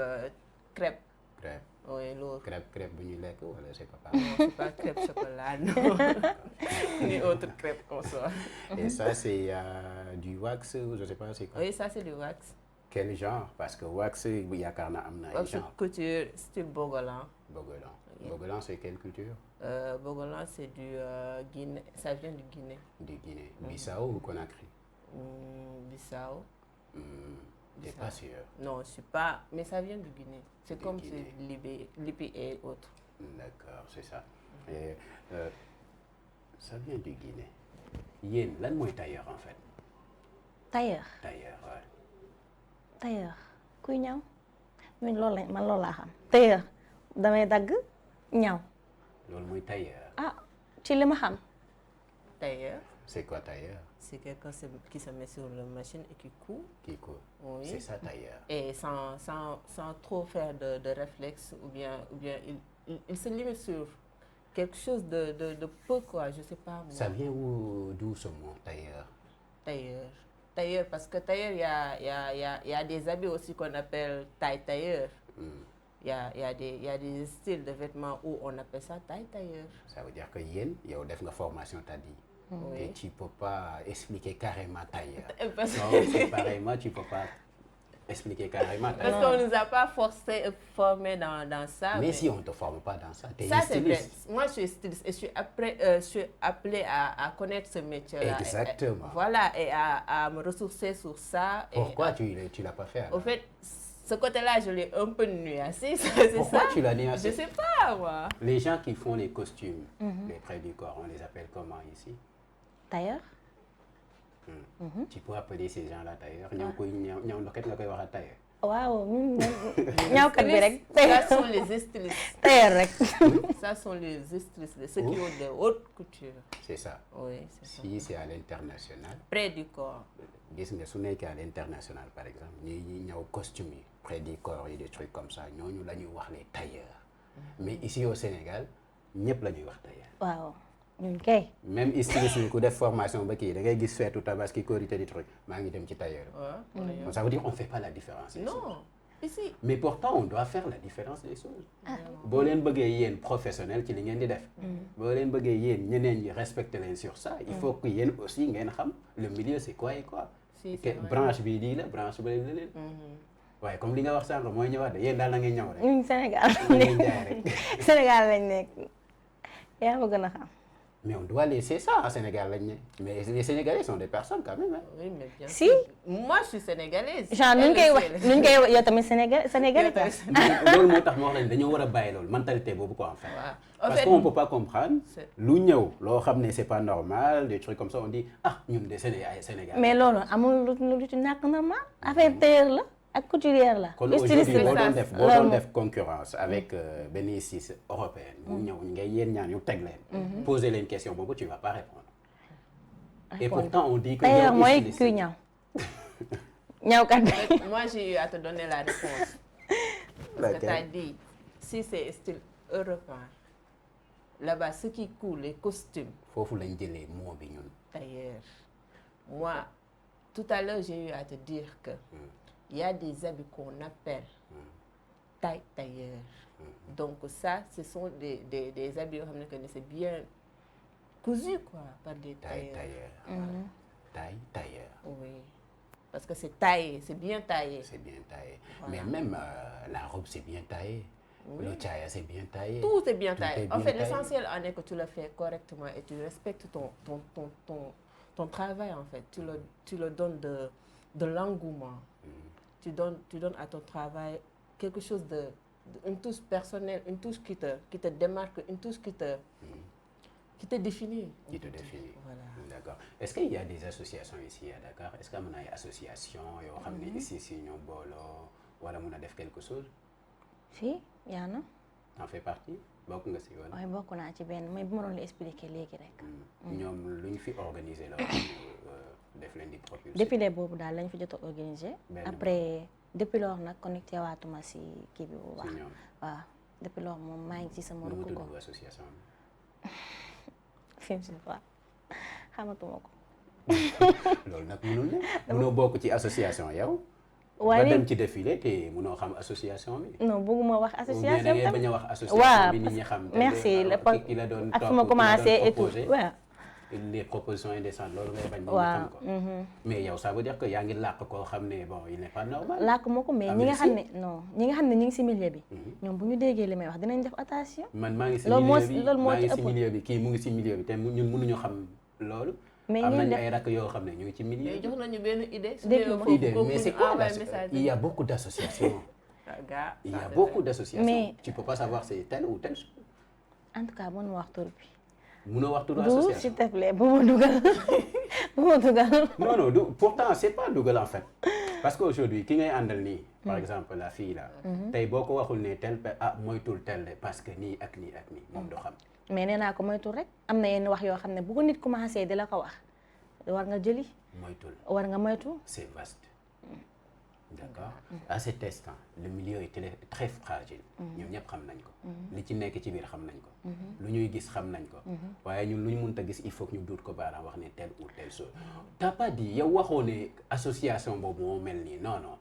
crêpe. crêpe. oui loolu. crêpe bu ñuy lekk wala c'est pas pareil. non c'est pas crêpe chocolat non ni autre crêpe qu'on soit. et ça c'est du wax ou je sais pas c'est quoi. oui ça c'est du wax. quel genre parce que wax yaakaar naa am na ay wax genre. couture style Bogolan. Bogolan. Bogolan c'est quelle culture. Bogolan c'est du Guinée ça vient du Guinée. Du Guinée. Bissau ou Conakry. Bissau. T'es pas sûr. Non, je suis pas, mais ça vient du Guinée. C'est comme Guinée. c'est Libye et autres. D'accord, c'est ça. Et ça vient du Guinée. Yéen lan mooy tailleur en fait. tailleur Tailleur ouais. tailleur kuy ñaw man loolu laa xam tailleur damay dagg ñaw. loolu mooy tailleur. ah ci li ma xam. Tailleur. C'est quoi tailleur. C'est quelqu'un qui se met sur la machine et qui coud. Qui coud. Oui. C'est ça tailleur. Et sans trop faire de réflexe ou bien il se limite sur quelque chose de peu quoi, je sais pas moi. Ça vient d'où ce mot tailleur. Tailleur parce que tailleur il y a des habits aussi qu'on appelle tailleur. Il y a des styles de vêtements où on appelle ça tailleur. Ça veut dire que yéen yow def nga formation t'as dit. Oui. Et tu peux pas expliquer carrément tailleur. Parce Non, c'est pareillement tu peux pas expliquer carrément. Parce qu'on nous a pas formés dans ça. Mais si on te forme pas dans ça, t'es ça c'est vrai. styliste. Moi je suis styliste et je suis appelée à connaître ce métier-là. Exactement. Voilà, et à me ressourcer sur ça. Pourquoi tu l'as pas fait alors? Au fait, ce côté-là, je l'ai un peu nuancé, c'est Pourquoi ça? tu l'as nuancé? Je sais pas, moi. Les gens qui font les costumes, les traits du corps, on les appelle comment ici? Tailleur. Tu peux appeler ces gens-là tailleur. ñaw ndoket nga koy wax a tailleur. waaw ñaawkat bi rek. Ça sont les stylistes. tailleur rek. Ça sont les stylistes, ceux qui ont de hautes coutures. C'est ça. Oui, c'est ça. Si c'est à l'international. Près du corps. Gis nga su nekkee à l'international par exemple ñi ñaw costume yi près du corps yi des trucs comme ça ñooñu la ñuy wax les tailleurs. Mais ici au Sénégal ñëpp la ñuy wax tailleur. waaw ñun kay. même styliste yi ku def formation ba kii da ngay gis feetu tabaski korité di truc maa ngi dem ci tailleur. Ouais. Ça veut dire on fait pas la différence. Non, ici. Mais pourtant on doit faire la différence des choses. boo leen bëggee yéen professionnel ci li ngeen di def. boo leen bëggee yéen ñeneen ñi respecter leen sur ça. il faut que yéen aussi ngeen xam le milieu c'est quoi et quoi. Si, que branche bii lii la branche ba leen leen. waaye comme li nga wax sànq mooy ñëwaat de yéen daal na ngeen ñëw rek. ñun Sénégal ngeen jaay rek. Sénégal lañ nekk yaa ma gën a xam. Mais on doit laisser ça au Sénégal lañ ne mais les Sénégalais sont des personnes quand même. Oui, mais bien Si. sûr. Moi, je suis sénégalaise. genre nuñ koy wax nuñ koy wax yow tamit Sénégalais quoi. loolu moo tax ma wax leen dañoo war a bàyyi loolu mentalité boobu quoi en fait. Ouais. Parce qu'on peut pas comprendre c'est- lu ñëw loo xam ne c'est pas normal des trucs comme ça on dit ah ñun de Sénégal. mais loolu amul lu ci ñàkk normal affaire tailleur la ak couturière la. kon styliste aujourd'hui la. boo doon def concurrence avec benn styliste européenne mu ñëw ngay yéen ñaan ñu teg leen. poser leen question boobu tu vas pas répondre. Et pourtant on dit que tailleur yow mooy styliste kuy ñaw. ñawkat bi. Moi, j'ai eu à te donner la réponse. Parce que tu as dit, si c'est style européen, là-bas, ce qui coule, les costumes, foofu lañ jëlee mot bi ñun. tailleur. Moi, tout à l'heure, j'ai eu à te dire que il y a des habits qu'on appelle tailleur. Donc ça, ce sont des habits que c'est bien cousu quoi, par des tailleurs. Tailleur. Oui. Parce que c'est taillé, c'est bien taillé. C'est bien taillé. Voilà. Mais même la robe c'est bien taillé. Le chaya c'est bien taillé. Tout est bien Tout taillé. est En bien fait, taillé. l'essentiel en est que tu le fais correctement et tu respectes ton travail en fait. Tu le donnes de l'engouement. Tu donnes à ton travail quelque chose une touche personnelle, une touche qui te démarque, une touche qui te définit. Qui te définit. Voilà. D'accord. Est-ce qu'il y a des associations ici à Dakar? Est-ce qu'il y a une association yoo xam ne ici si ñoo booloo wala mun a def quelque chose? si yaa na. T'en fais partie? Bokk nga si wala? waaye bokk naa ci benn mais bu ma doon la expliquer léegi rek. ñoom lu ñu fi organiser la def leen di propulser. défilé boobu daal lañ fi jot a organiser. Benn après depuis lors nag connecté waatuma si kii bi bu baax. Si ñoom. waaw depuis lors moom maa ngi ci sama nu mu rukk ko. tudd association bi. fi mu si waaw xamatuma ko. loolu nag mënul ne. mënoo bokk ci association yow. ba waaye dem ci défilé te mënoo xam association bi. non bëgguma wax association da ngay tam. bañ a wax association waaw bi nit ñi xam. merci la ki la doon ak fu ma commencé et tout waaw. les propositions indécentes loolu ngay bañ. waaw xam ko. mais yow ça veut dire que yaa ngi làq koo xam ne bon il n'est pas normal. làkk ma ko mais ñi nga xam ne non ñi nga xam ne ñi ngi si milieu bi. ñoom bu ñu déggee li may wax dinañ def attention. man maa ngi si loolu moo milieu bi loolu moo maa ci ngi si ëpp. milieu bi kii mu ngi si milieu bi te ñun mënuñu xam loolu. mais am ñuy nañu def ay rakk yoo xam ne ñu ngi ci milieu Mais bi. jox nañu benn idée. Dégg nga idée mais c'est quoi message. il y a beaucoup d'associations. Il y a beaucoup d'associations. Mais- Tu peux pas savoir c'est telle ou telle chose. en tout cas mënuma wax tur bi. Munoo wax turu du s'il association. te plaît bu ma dugal bu ma dugal. Non, non, pourtant, c'est pas Dougal en fait. Parce qu'aujourd'hui, qui est Andalni, par exemple, la fille là, t'as beaucoup waxul ne tel, moytul tel, parce que ni ak ni, mom do xam. mais nee naa ko moytu rek am na yenn wax yoo xam ne bu ko nit commencé di la ko wax war nga jëli Moytul. war nga moytu. C'est vaste. D'accord. À cet instant, le milieu est très fragile. ñoom ñëpp xam nañ ko. li ci nekk ci biir xam nañ ko. lu ñuy gis xam nañ ko. waaye ñun lu ñu mënta gis il faut que ñu duut ko baaraam wax ne telle ou telle chose. T'as pas dit yow waxoo ne association boobu moo mel nii non non.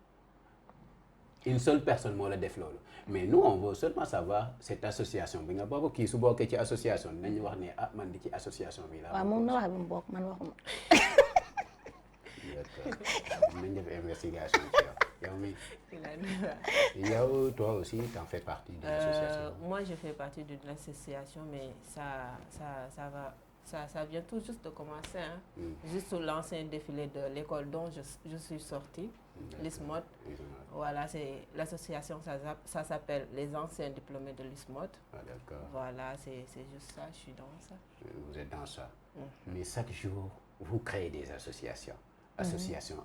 Une seule personne moo la def loolu mais nous on veut seulement savoir cette association bi nga bokk kii su bokkee ci association bi nañu wax ne ah man di ci association bi la. waaw moom na wax bi mu bokk man waxuma. D'accord. nañ def investigation ci yow. yow toi aussi t'en fais partie d'une association. Moi je fais partie d'une association, mais ça vient tout juste de commencer, hein. Juste sous l'ancien défilé de l'école dont je suis sortie, l'ISMOD. Voilà, c'est l'association, ça s'appelle les anciens diplômés de l'ISMOD. Ah, d'accord. Voilà, c'est juste ça, je suis dans ça. Vous êtes dans ça. Mais chaque jour, vous créez des associations. Association.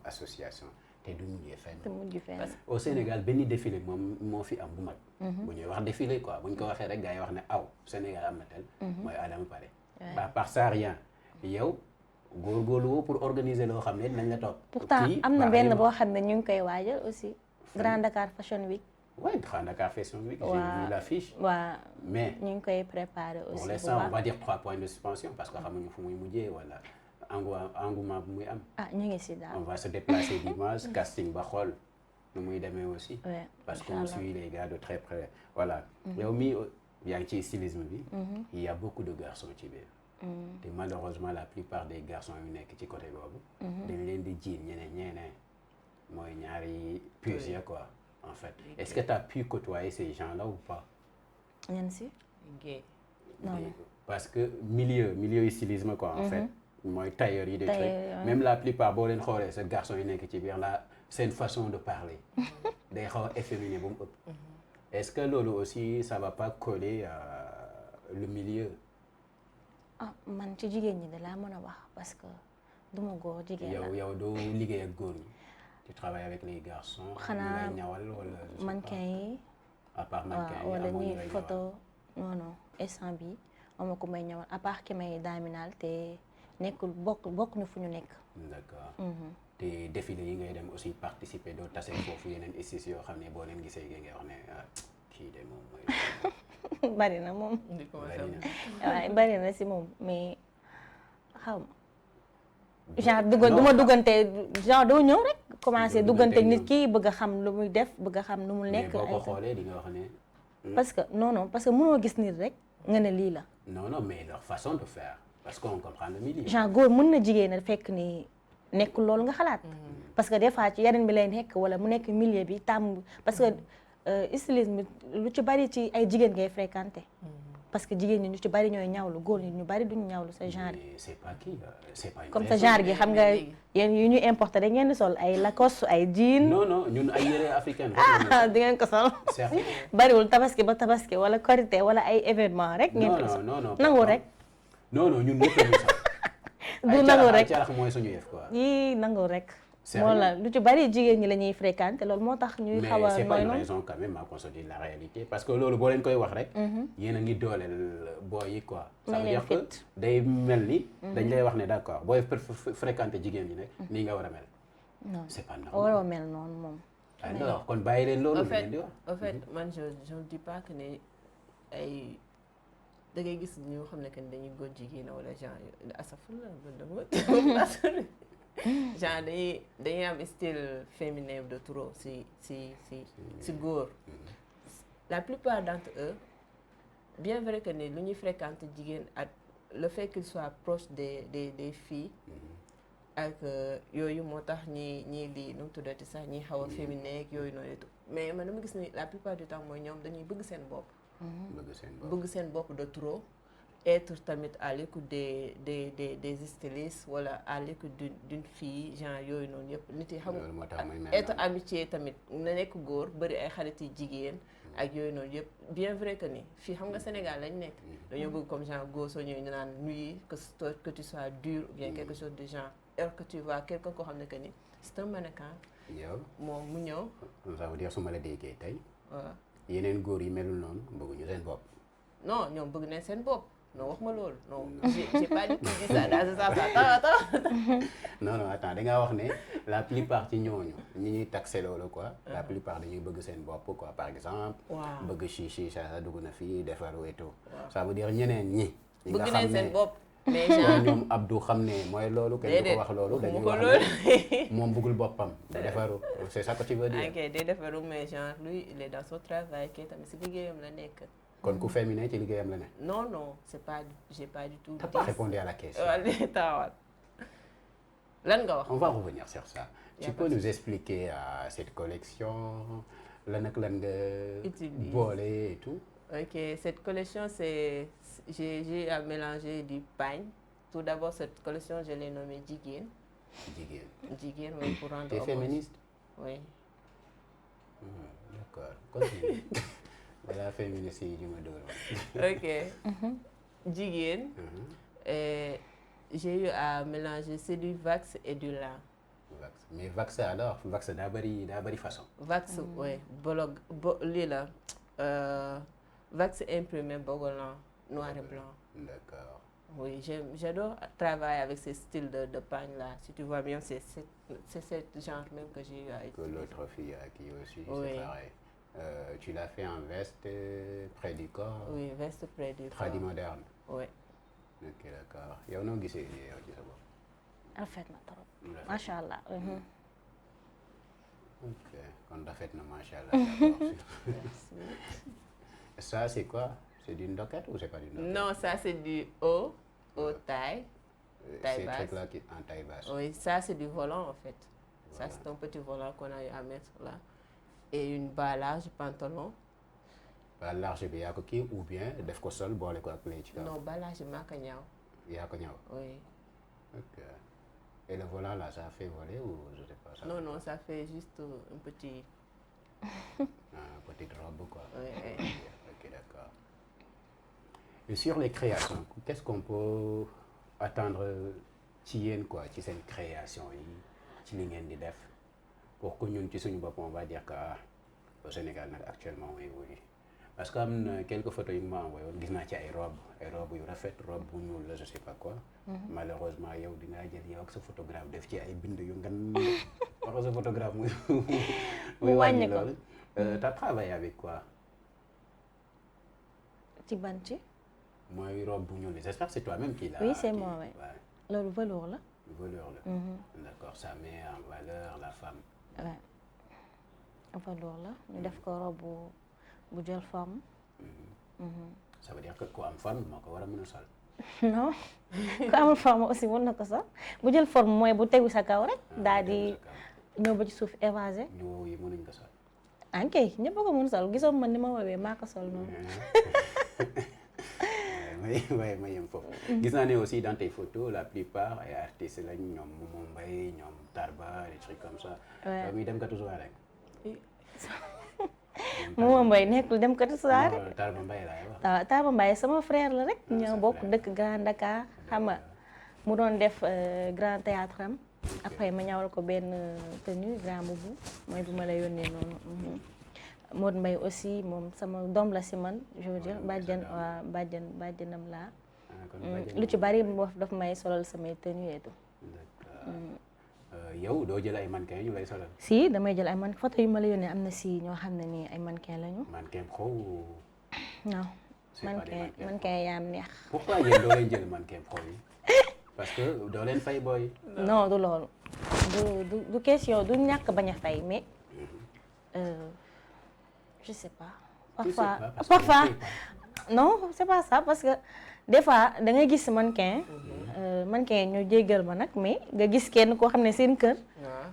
te du mujjee fenn. Au Sénégal benn défilé moom moo fi am bu mag. bu ñuy wax défilé quoi bu ñu ko waxee rek gars yi wax ne aw Sénégal am na tel. mooy Adama Pare. à part ça rien yow góorgóorlu woo pour organiser loo xam ne dinañ la topp. pourtant am na benn boo xam ne ñu ngi koy waajal aussi. Grand Dakar Fashion Week. oui Grand Dakar Fashion Week. j'ai vu l'affiche. waaw mais ñu ngi koy préparer aussi. pour l'instant on va dire 3 points de suspension parce que xamuñu fu muy mujjee wala. engouement bu muy am. ñu ngi si daal. on va se déplacer dimanche casting ba xool nu muy demee aussi. Ouais, parce qu'on suit les gars de très près. voilà yow mii yaa ngi ci stylisme bi. il y a beaucoup de garçons ci biir. te malheureusement la plupart des garçons yu nekk ci côté boobu. dañ leen di jiin ñeneen mooy ñaari puces ya quoi en fait. est-ce que tu as pu côtoyer ces gens-là ou pas. ñan si. non parce que milieu stylisme quoi en fait. mooy tailleur yi des trucs même la plupart boo leen xoolee sa garçon yi nekk ci biir la c'est une façon de parler day xaw a efféminé ba mu ëpp. est-ce que loolu aussi ça va pas coller le milieu. man ci jigéen ñi de laa mën a wax parce que duma góor jigéen la. yow doo liggéey ak góor ñi. tu travailles avec les garçons. xanaa ñawal wala mannequin yi. à part mannequin yi wala ñuy photo non instant bi ama ko may ñawal à part ki may daaminaal te. nekkul bokk ñu fu ñu nekk. d'accord. te défilé yi ngay dem aussi participer doo tase foofu yeneen istis yoo xam ne boo leen gisee ngay wax ne kii de moom mooy. bari na moom. waaye bari na si moom mais xaw ma. genre du ma duggante genre doo ñëw rek. commencé duggante nit ki bëgg a xam lu muy def bëgg a xam nu mu nekk. mais boo ko xoolee di nga wax ne. parce que non parce que mënoo gis nit rek nga ne lii la. non mais leur façon de faire. parce qu'on comprend le milieu. genre góor mën na jigéen a fekk ni nekkul loolu nga xalaat. parce que des fois ci yeneen bi lay nekk wala mu nekk milieu bi tàmm parce que stylisme lu ci bari ci ay jigéen ngay fréquenter. parce que jigéen ñi ñu ci bari ñooy ñawlu góor ñi ñu bari duñu ñawlu sa genre. c'est pas qui c'est pas comme sa genre gi xam nga yéen yu ñuy importer da ngeen di sol ay Lacoste ay jean. non ñun ay yére africaine. di ngeen ko sol. bariwul tabaski ba tabaski wala korité wala ay événement rek. ngeen ko sol non nangu rek. non ñun ñëpp ñu sax. du nangu rek ay carax mooy suñu yëf quoi. yii nangu rek. moo la lu ci bari jigéen ñi la ñuy fréquenter loolu moo tax ñuy xaw a. mais c'est pas une raison quand même à qu'on se dise la réalité parce que loolu boo leen koy wax rek. yéen a ngi dooleel booy yi quoi. ça veut dire que day mel ni. dañ lay wax ne d'accord booy fréquenter jigéen ñi nag. nii nga war a mel. non c'est pas normal waroo mel noonu moom. alors kon bàyyi leen loolu. en fait man je ne dis pas que ne ay. da ngay gis ñoo xam ne que dañuy góor jigéen wala genre asafula genre dañuy am style féminin de trop si góor. la plupart d'entre eux bien vrai que ne lu ñuy fréquenter jigéen ak le fait qu'ils soient proches des filles ak yooyu moo tax ñii di nu mu tuddati sax ñi xaw a féminin ak yooyu noonu mais man dama gis ni la plupart du temps mooy ñoom dañuy bëgg seen bopp. bëgg seen bopp de trop être tamit à l'écoute des stylistes wala à l'écoute d'une fille genre yooyu noonu yëpp nit yi xam nga être amitié tamit na nekk góor bëri ay xarit yi jigéen ak yooyu noonu yëpp bien vrai que ni fii xam nga Sénégal lañ nekk dañoo bëgg comme genre góor soo ñëwee ñu naan nuyi que tu sois dur ou bien quelque chose de genre alors que tu vois quelqu'un koo xam ne que ni c'est un mannequin moom mu ñëw ça veut dire su ma la déggee tey waaw yeneen góor yi melul noonu bëgguñu seen bopp. non ñoom bëgg nañ seen bopp non wax ma loolu non j'ai pas dit ça dans ce sens attends non attends da ngaa wax ne la plupart ci ñooñu ñi ñuy taxé loolu quoi. la plupart dañuy bëgg seen bopp quoi par exemple. bëgg chichi ça dugg na fii defaru et tout. ça veut dire ñeneen ñi. bëgg nañ seen bopp. mais genre ñoom Abdou xam ne mooy loolu. kenn du ko wax loolu dañuy wax ne moom bëggul boppam. defaru c'est ça que tu veux dire. ok day defaru mais genre lui il est dans son travail kay tamit si liggéeyam la nekk. kon ku féminin ci liggéeyam la ne. non c'est pas j'ai pas du tout. t'as pas répondu à la question. taawal lan nga wax. on va revenir sur ça Tu peux nous expliquer cette collection, lan ak lan nga boole et tout? Ok, cette collection, j'ai à mélanger du pagne. Tout d'abord, cette collection, je l'ai nommée Jigéen. Jigéen, oui, pour rendre hommage. T'es féministe? Oui. D'accord, continue. Voilà, féministe yi ma door. Ok. Jigéen. J'ai eu à mélanger, c'est du wax et du lin. Mais wax alors, wax daa bari façon. Wax, oui, lii la wax imprimé bogolan, noir et blanc. D'accord. Oui, j'adore travailler avec ce style de pagne là. Si tu vois bien, c'est ce genre même que j'ai eu à utiliser. Que l'autre fille a qui aussi, oui. C'est pareil. Tu l'as fait en veste près du corps? Oui, veste près du corps. Tradi moderne? Oui. Ok, d'accord. yow noo gisee yow ci sa bopp? rafet na trop. macha allah. Ok, kon rafet na macha allah. Ça c'est quoi? C'est d'une doquette ou c'est pas d'une doquette? Non, ça c'est du haut taille. Ces trucs-là en taille basse. Oui, ça c'est du volant en fait. Voilà. Ça c'est un petit volant qu'on a eu à mettre là. Et une bas large pantalon. Bas large bi yaa ko kii ou bien def ko sol boole ko ak play ci kaw? Non, bas large maa ko ñaw. Yaa ko ñaw? Oui. Ok. Et le volant là, ça fait voler ou je sais pas ça? Non, ça fait juste un petit... petite robe quoi. Oui. Ok, d'accord. Et sur les créations, qu'est-ce qu'on peut attendre ci yéen quoi, ci seen création yi, ci li ngeen di def pour que ñun ci suñu bopp on va dire que au Sénégal nag actuellement on évolue. Parce que am na quelques photos yu ma envoyé woon gis naa ci ay robe yu rafet, robe bu ñuul la je sais pas quoi. Malheureusement yow dinaa jël yow ak sa photographe def ci ay bind yu ngan wax sa photographe muy wàññi loolu. T'as travaillé avec quoi? ci ban ci? mooy robe bu ñuul, j'espère que c'est toi-même qui l'a. Oui, c'est moi, oui. Loolu velours la. Velours la. D'accord, ça met en valeur la femme. Ouais. Velours la ñu def ko robe bu jël forme. Ça veut dire que ku am forme moo ko war a mën a sol. Non, ku amul forme aussi mën na ko sol bu jël forme mooy bu tegu sa kaw rek daal di ñëw ba ci suuf évasé. ñu yi mënuñ ko sol. ok ñëpp a ko mën sol gisoo man ni ma woowee maa ko sol noonu. ma yem foofu. Gis naa ne aussi dans tes photos la plupart ay artistes lañ ñoom Momo Mbaye ñoom Tarba des trucs comme ça. Ouais. muy dem katu soirée rek. Momo Mbaye nekkul dem katu soirée. Tarba Mbaye laay wax. waaw Tarba Mbaye sama frère la rek. ñoo bokk dëkk Grand Dakar xam nga mu doon def grand théâtre am. Après ma ñawal ko benn tenue grand boubou mooy bu ma la yónnee noonu. Modou Mbaye aussi moom sama doom la si man je veux dire bàjjanam laa. lu ci bari daf may solal samay tenue et tout. yow doo jël ay mannequin ñu lay solal. si damay jël ay mannequin photo yu ma la yónnee am na si ñoo xam ne nii ay mannequin lañu. mannequin pro ou... non mannequin yaa am neex. pourquoi yéen doo leen jël mannequin pro yi parce que doo leen fay booy. non du loolu du question du ñàkk bañ a fay mais je sais pas. parfois non c'est pas ça parce que des fois da ngay gis mannequin ñu jéggal ma nag mais nga gis kenn koo xam ne seen kër.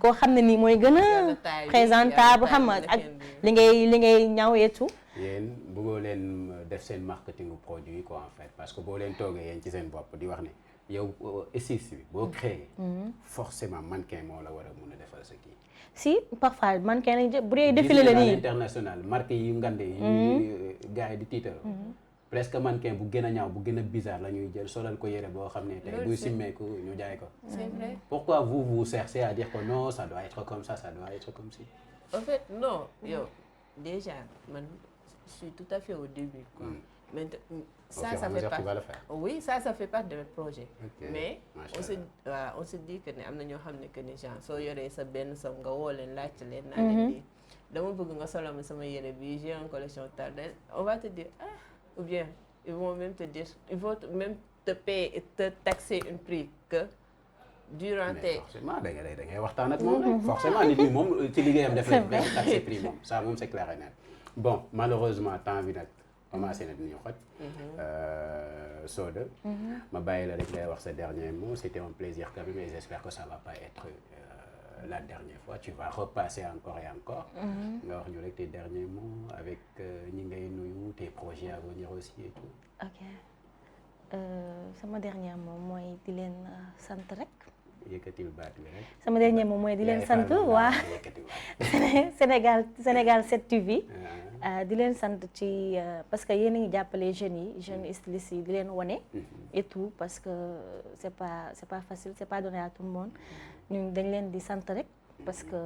koo xam ne nii mooy gën a présentable xam nga ak li ngay ñaw et tout. yéen bëggoo leen def seen marketing produit quoi en fait parce que boo leen toogee yéen ci seen bopp di wax ne yow esquisse bi boo créé. forcément mannequin moo la war a mun a defal sa kii. si parfois mannequin lañ bu dee défilé la nii international marque yi ngande yi gars yi di tiital. presque mannequin bu gën a ñaaw bu gën a bizarre la ñuy jël solal ko yére boo xam ne tey buy simmeeku ñu jaay ko. C'est vrai. Pourquoi vous cherchez à dire que non ça doit être comme ça doit être comme ci. En fait non yow déjà man je suis tout à fait au début quoi. Maintenant ça fait pas. Oui, ça fait partie de notre projet. Okay. Mais on se dit que ne am na ñoo xam ne que ne genre soo yoree sa benn som nga woo leen laajte leen. naa leen di dama bëgg nga solal ma sama yére bi j'ai une collection telle on va te dire ou bien ils vont même te dire ils vont même te payer et te taxer un prix que durant tes. forcément da ngay waxtaan ak moom forcément nit ñi moom ci liggéeyam def leen taxer prix moom ça moom c'est clair et net. Bon malheureusement temps bi nag commencé na duñu xoj. Soda. Ma bàyyi la rek lay wax sa dernier mot c'était un plaisir quand même et j'espère que ça va pas être la dernière fois tu vas repasser encore et encore. nga wax ñu rek tes derniers mots avec ñi ngay nuyu tes projets à venir aussi et tout. ok sama dernier mot mooy di leen sant rek. yëkkatil baat bi rek. sama dernier mot mooy di leen sant waa Sénégal 7 TV. di leen sant ci parce que yéen a ngi jàppale jeunes stylistes yi di leen wane. et tout parce que c'est pas facile c'est pas donné à tout le monde ñun dañ leen di sant rek parce que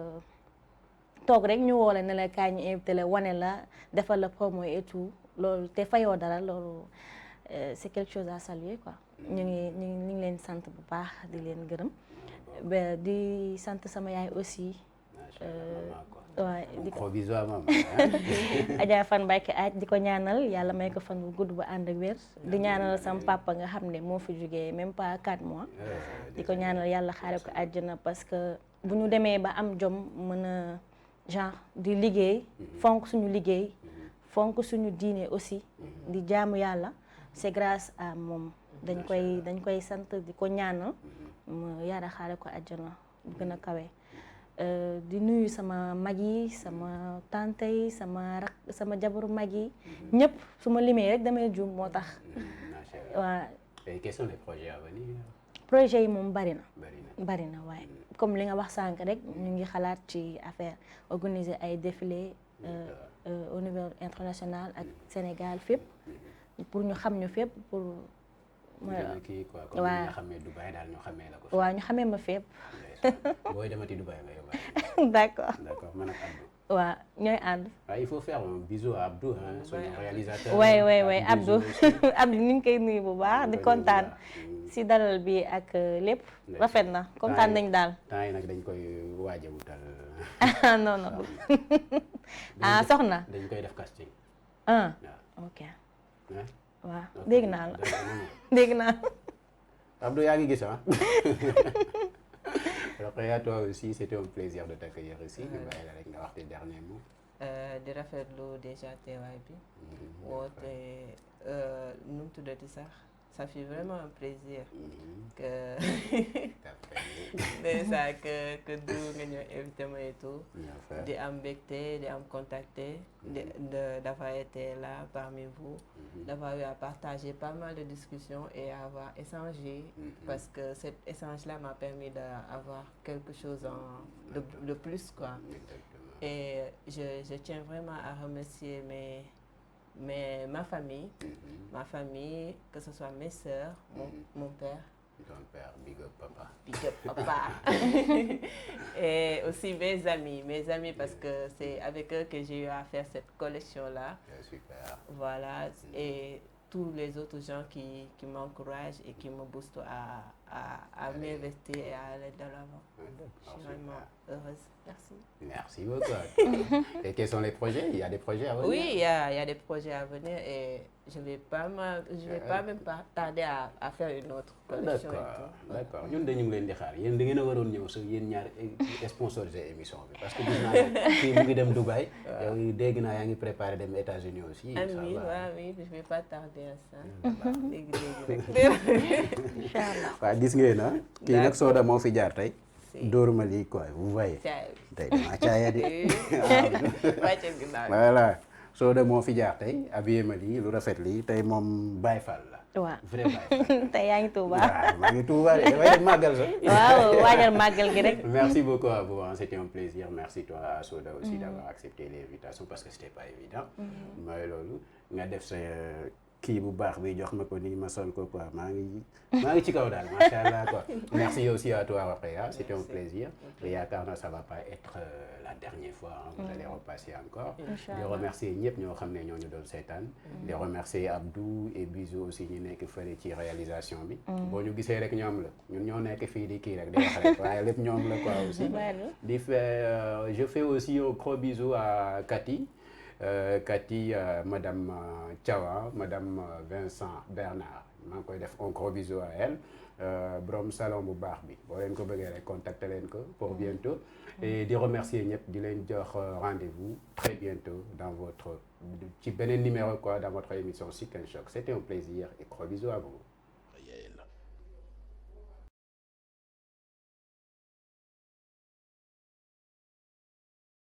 toog rek ñu woo la ne la kaay ñu invité la wane la defal la promo et tout loolu te fayoo dara loolu c'est quelque chose à saluer quoi. ñu ngi leen sant bu baax di leen gërëm di sant sama yaay aussi. waaw di ko bisou maman. Adja Fan Mbacke aaj di ko ñaanal yàlla may ko fan bu gudd ba ànd ak wér di ñaanal sama papa nga xam ne moo fi jógee même pas 4 mois di ko ñaanal yàlla xaare ko àjjana parce que bu ñu demee ba am jom mën a genre di liggéey fonk suñu liggéey fonk suñu diine aussi di jaamu yàlla c'est grâce à moom dañ koy sant di ko ñaanal mu yàlla xaare ko àjjana bu gën a kawe. di nuyu sama mag yi sama tante yi sama jabaru mag yi ñëpp su ma limee rek damay juum moo tax. waa quels sont les projets à venir? projet yi moom bari na waaye comme li nga wax sànq rek ñu ngi xalaat ci affaire organiser ay défilé au niveau international ak Sénégal fépp pour ñu xam ñu fépp pour. waaw xamee Dubaï daal ñu xamee la ko. waaw ñu xamee ma fépp. booy demati Dubaï nga yóbbaale. d'accord man ak Abdou. waaw ñooy ànd. waaw il faut faire un bisou à Abdou suñu réalisateur. oui Abdou Abdou ñu ngi koy nuyu bu baax di kontaan si dalal bi ak lépp rafet na kontaan nañ daal. temps yi nag dañ koy waaj a wutal. non soxna. dañ koy def casting. ok. waaw dégg naa la dégg naa. Abdou yaa ngi gis alors à toi aussi c'était un plaisir de t'accueillir ici. ñu bàyyi la rek nga wax tes derniers mots. di rafetlu déjà teewaay bi. woote nu mu tuddati sax ça fait vraiment un plaisir. que déjà que du nga ñëw invité ma et tout. di am mbégte di am contacté. d'avoir été là parmi vous. d'avoir eu à partager pas mal de discussions et avoir échangé. parce que cet échange-là m'a permis d'avoir quelque chose de plus quoi. Et je tiens vraiment à remercier ma famille, que ce soit mes sœurs, mon père. Ton père, big up papa. Big up papa. Et aussi mes amis parce que c'est avec eux que j'ai eu à faire cette collection-là. Super. Voilà, et tous les autres gens qui m'encouragent et qui me boostent à m'investir et à aller de l'avant. Je suis vraiment heureuse. Merci. Merci beaucoup. Et quels sont les projets? Il y a des projets à venir? Oui, il y a des projets à venir et je vais pas même pas tarder à faire une autre collection. D'accord. ñun dañu ngi leen di xaar yéen da ngeen a waroon ñëw sax yéen ñaar sponsoriser émission bi parce que gis naa kii mu ngi dem Dubaï. yow dégg naa yaa ngi préparé dem États-Unis aussi. Oui, je vais pas tarder à ça. léegi rek. Inch'Allah. waaw gis ngeen na kii nag Soda moo fi jaar tey. dóoruma lii quoi vous voyez. tey dama caaya di. voilà Soda moo fi jaar tey habillé ma lii lu rafet lii tey moom Baye Fall la. waaw vrai Baye Fall. tey yaa ngi Touba. waaw maa ngi Touba de damay dem màggal sax. waaw waajal màggal gi rek. Merci beaucoup à vous, c'était un plaisir. Merci toi à Soda aussi d'avoir accepté l'invitation parce que c'était pas évident. mooy loolu nga def sa kii bu baax bi jox ma ko nii ma sol ko quoi maa ngi ci kaw daal macha allah quoi. Merci aussi à toi Rokhaya, c'était un plaisir. Et yaakaar naa ça va pas être la dernière fois vous allez repasser encore. di remercier ñëpp ñoo xam ne ñoo ñu doon seetaan. di remercier Abdou et Bisou aussi ñu nekk fële ci réalisation bi. boo ñu gisee rek ñoom la ñun ñoo nekk fii di kii rek di wax rek waaye lépp ñoom la quoi aussi. Je fais aussi un gros bisou à Cathy. Madame Thiawa, Madame Vincent Bernard maa ngi koy def un gros bisou à elle borom salon bu baax bi boo leen ko bëggee rek contacter leen ko pour bientôt et di remercier ñëpp di leen jox rendez-vous très bientôt dans votre ci beneen numéro quoi dans votre émission Chic and Choc. C'était un plaisir et gros bisous à vous.